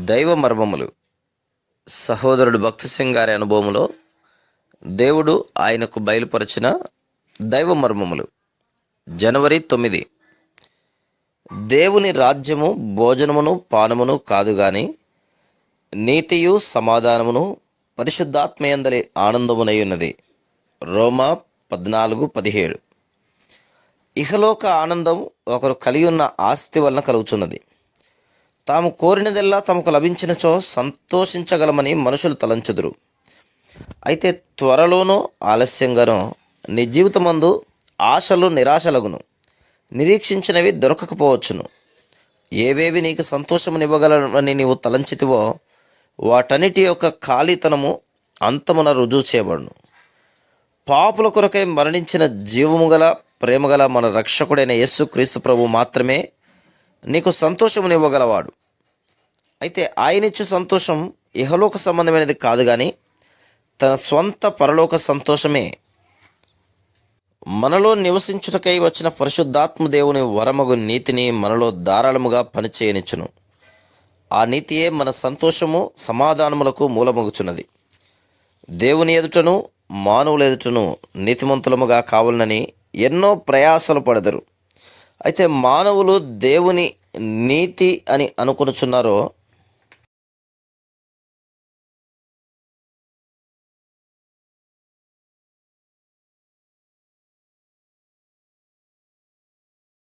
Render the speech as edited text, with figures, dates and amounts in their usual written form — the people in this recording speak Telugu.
దైవ మర్మములు. సహోదరుడు భక్తి సింగ్ గారి అనుభవంలో దేవుడు ఆయనకు బయలుపరిచిన దైవ మర్మములు. జనవరి 9. దేవుని రాజ్యము భోజనమును పానమును కాదు గాని నీతియు సమాధానమును పరిశుద్ధాత్మయందలి ఆనందమునై ఉన్నది. రోమా 14:17. ఇహలోక ఆనందం ఒకరు కలిగి ఉన్న ఆస్తి వలన కలుగుతున్నది. తాము కోరినదెల్లా తమకు లభించినచో సంతోషించగలమని మనుషులు తలంచుదురు. అయితే త్వరలోనో ఆలస్యంగానో నీ జీవితమందు ఆశలు నిరాశలగును. నిరీక్షించినవి దొరకకపోవచ్చును. ఏవేవి నీకు సంతోషమునివ్వగలవని నీవు తలంచితివో వాటన్నిటి యొక్క ఖాళీతనము అంతమున రుజువు చేయబడును. పాపుల కొరకై మరణించిన జీవము గల ప్రేమగల మన రక్షకుడైన యేసుక్రీస్తు ప్రభు మాత్రమే నీకు సంతోషమునివ్వగలవాడు. అయితే ఆయనిచ్చు సంతోషం ఇహలోక సంబంధమైనది కాదు కానీ తన స్వంత పరలోక సంతోషమే. మనలో నివసించుటకై వచ్చిన పరిశుద్ధాత్మ దేవుని వరమగు నీతిని మనలో ధారాళముగా పనిచేయనిచ్చును. ఆ నీతియే మన సంతోషము సమాధానములకు మూలమగుచున్నది. దేవుని ఎదుటను మానవుల ఎదుటను నీతిమంతులముగా కావాలని ఎన్నో ప్రయాసలు పడెదరు. అయితే మానవులు దేవుని నీతి అని అనుకొనుచున్నారో